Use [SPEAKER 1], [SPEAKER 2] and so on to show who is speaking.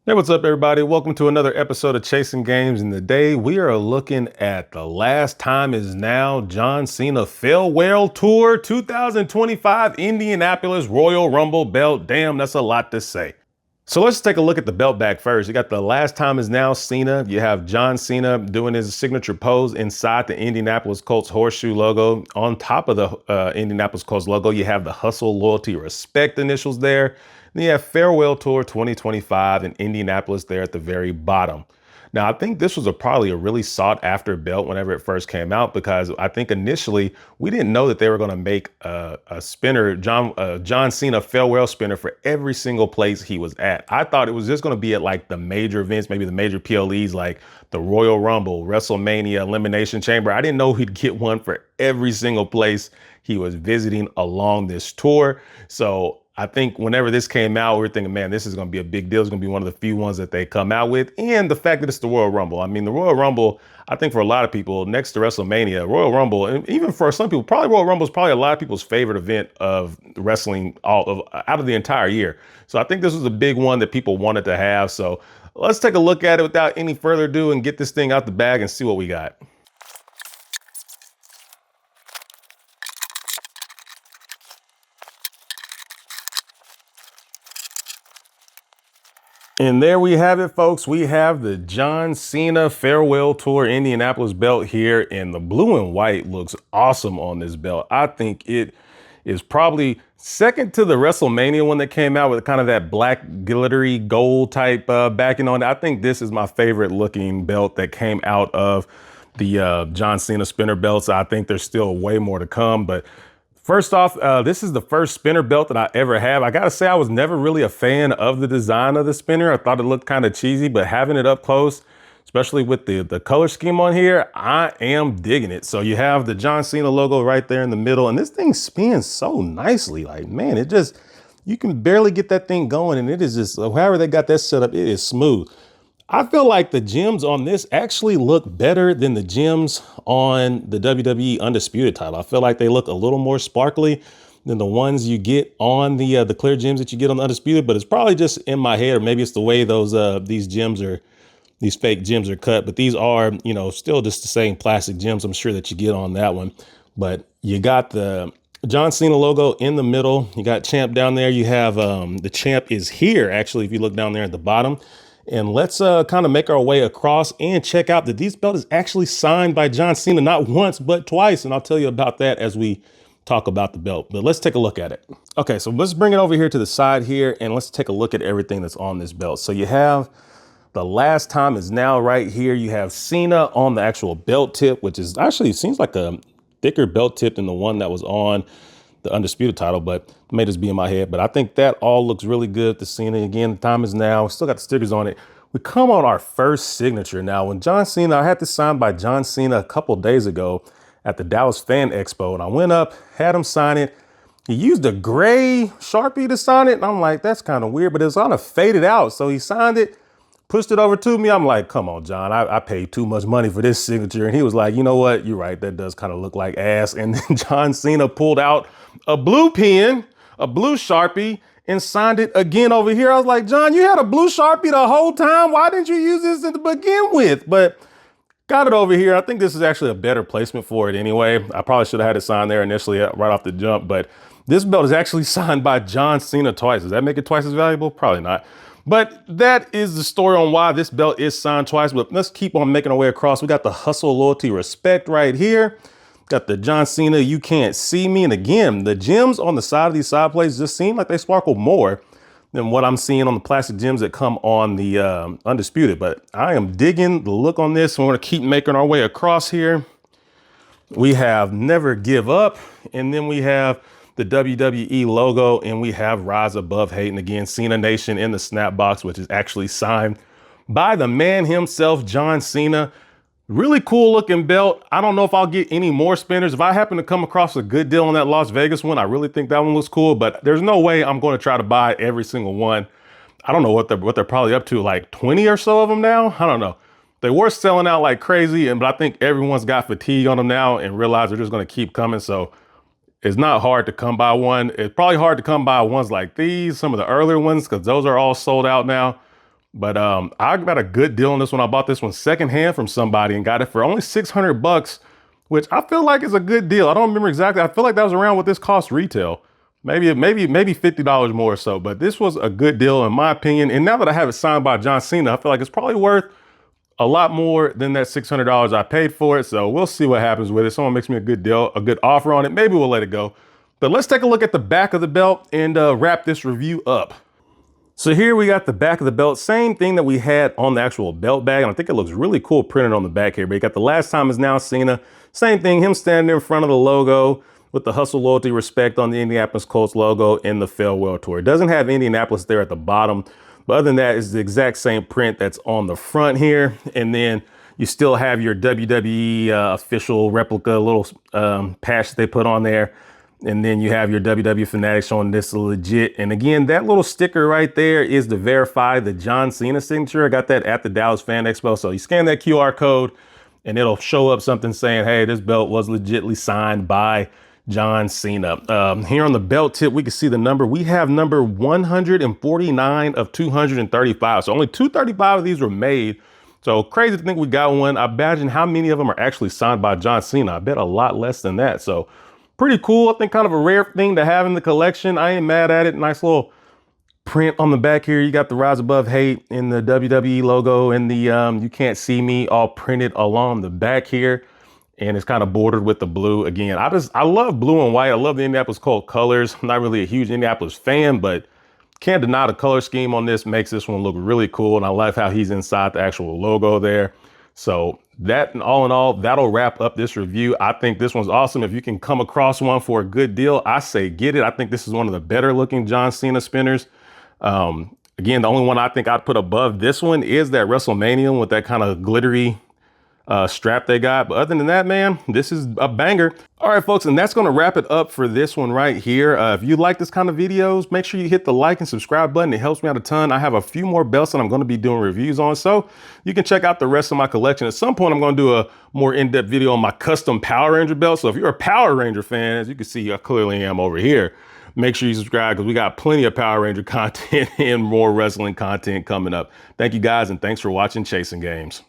[SPEAKER 1] Hey, what's up, everybody? Welcome to another episode of Chasing Games. And today we are looking at the last time is now John Cena Farewell Tour 2025 Indianapolis Royal Rumble belt. Damn, that's a lot to say. So let's take a look at the belt back first. You got the last time is now Cena. You have John Cena doing his signature pose inside the Indianapolis Colts horseshoe logo. On top of the Indianapolis Colts logo, you have the hustle, loyalty, respect initials there. Then you have Farewell Tour 2025 in Indianapolis there at the very bottom. Now, I think this was probably a really sought after belt whenever it first came out, because I think initially we didn't know that they were going to make a spinner, John Cena farewell spinner for every single place he was at. I thought it was just going to be at like the major events, maybe the major PLEs like the Royal Rumble, WrestleMania, Elimination Chamber. I didn't know he'd get one for every single place he was visiting along this tour. So I think whenever this came out, we were thinking, man, this is going to be a big deal. It's going to be one of the few ones that they come out with. And the fact that it's the Royal Rumble. I mean, the Royal Rumble, I think for a lot of people, next to WrestleMania, Royal Rumble, and even for some people, probably Royal Rumble is probably a lot of people's favorite event of wrestling out of the entire year. So I think this was a big one that people wanted to have. So let's take a look at it without any further ado and get this thing out the bag and see what we got. And there we have it, folks. We have the John Cena Farewell Tour Indianapolis belt here, and the blue and white looks awesome on this belt. I think it is probably second to the WrestleMania one that came out with kind of that black glittery gold type backing on it. I think this is my favorite looking belt that came out of the John Cena spinner belts. I think there's still way more to come, but first off, this is the first spinner belt that I ever have. I gotta say, I was never really a fan of the design of the spinner. I thought it looked kind of cheesy, but having it up close, especially with the color scheme on here, I am digging it. So you have the John Cena logo right there in the middle, and this thing spins so nicely. Like, man, you can barely get that thing going, and it is just, however they got that set up, it is smooth. I feel like the gems on this actually look better than the gems on the WWE Undisputed title. I feel like they look a little more sparkly than the ones you get on the clear gems that you get on the Undisputed, but it's probably just in my head, or maybe it's the way these fake gems are cut. But these are, still just the same plastic gems, I'm sure, that you get on that one. But you got the John Cena logo in the middle. You got Champ down there. You have the Champ is here, actually, if you look down there at the bottom. And let's kind of make our way across and check out that this belt is actually signed by John Cena, not once, but twice. And I'll tell you about that as we talk about the belt. But let's take a look at it. Okay, so let's bring it over here to the side here, and let's take a look at everything that's on this belt. So you have the last time is now right here. You have Cena on the actual belt tip, which is actually seems like a thicker belt tip than the one that was on the Undisputed title, but it may just be in my head. But I think that all looks really good. The Cena, again, the time is now. Still got the stickers on it. We come on our first signature now. When John Cena, I had this signed by John Cena a couple days ago at the Dallas Fan Expo, and I went up, had him sign it. He used a gray Sharpie to sign it, and I'm like, that's kind of weird, but it's kind of faded out. So he signed it, pushed it over to me. I'm like, come on, John, I paid too much money for this signature. And he was like, you know what? You're right. That does kind of look like ass. And then John Cena pulled out a blue pen, a blue Sharpie, and signed it again over here. I was like, John, you had a blue Sharpie the whole time. Why didn't you use this to begin with? But got it over here. I think this is actually a better placement for it anyway. I probably should have had it signed there initially right off the jump, but this belt is actually signed by John Cena twice. Does that make it twice as valuable? Probably not. But that is the story on why this belt is signed twice. But let's keep on making our way across. We got the hustle, loyalty, respect right here. Got the John Cena, you can't see me. And again, the gems on the side of these side plates just seem like they sparkle more than what I'm seeing on the plastic gems that come on the Undisputed. But I am digging the look on this. We're going to keep making our way across here. We have Never Give Up. And then we have the WWE logo, and we have Rise Above Hate. And again, Cena Nation in the snap box, which is actually signed by the man himself, John Cena. Really cool looking belt. I don't know if I'll get any more spinners. If I happen to come across a good deal on that Las Vegas one, I really think that one looks cool, but there's no way I'm going to try to buy every single one. I don't know what they're probably up to, like 20 or so of them now. I don't know. They were selling out like crazy, but I think everyone's got fatigue on them now and realize they're just going to keep coming. So it's not hard to come by one. It's probably hard to come by ones like these, some of the earlier ones, because those are all sold out now. But I got a good deal on this one. I bought this one secondhand from somebody and got it for only 600 bucks, which I feel like is a good deal. I don't remember exactly. I feel like that was around what this cost retail. Maybe $50 more or so, but this was a good deal in my opinion. And now that I have it signed by John Cena, I feel like it's probably worth a lot more than that $600 I paid for it. So we'll see what happens with it. Someone makes me a good deal, a good offer on it. Maybe we'll let it go. But let's take a look at the back of the belt and wrap this review up. So here we got the back of the belt, same thing that we had on the actual belt bag. And I think it looks really cool printed on the back here, but you got the last time is now Cena. Same thing, him standing in front of the logo with the hustle, loyalty, respect on the Indianapolis Colts logo in the farewell tour. It doesn't have Indianapolis there at the bottom, but other than that, it's the exact same print that's on the front here. And then you still have your WWE official replica little patch that they put on there. And then you have your WWE Fanatics showing this is legit. And again, that little sticker right there is to verify the John Cena signature. I got that at the Dallas Fan Expo. So you scan that QR code and it'll show up something saying, hey, this belt was legitimately signed by John Cena. Here on the belt tip, we can see the number. We have number 149 of 235. So only 235 of these were made. So crazy to think we got one. I imagine how many of them are actually signed by John Cena. I bet a lot less than that. So pretty cool. I think kind of a rare thing to have in the collection. I ain't mad at it. Nice little print on the back here. You got the Rise Above Hate in the WWE logo and the You Can't See Me all printed along the back here. And it's kind of bordered with the blue. Again, I love blue and white. I love the Indianapolis Colt colors. I'm not really a huge Indianapolis fan, but can't deny the color scheme on this makes this one look really cool. And I love how he's inside the actual logo there. So that, all in all, that'll wrap up this review. I think this one's awesome. If you can come across one for a good deal, I say get it. I think this is one of the better looking John Cena spinners. Again, the only one I think I'd put above this one is that WrestleMania with that kind of glittery strap they got. But other than that, man, this is a banger. All right, folks, and that's going to wrap it up for this one right here. If you like this kind of videos, make sure you hit the like and subscribe button. It helps me out a ton. I have a few more belts that I'm going to be doing reviews on, so you can check out the rest of my collection. At some point, I'm going to do a more in-depth video on my custom Power Ranger belt. So if you're a Power Ranger fan, as you can see, I clearly am over here, make sure you subscribe because we got plenty of Power Ranger content and more wrestling content coming up. Thank you guys, and thanks for watching Chasing Games.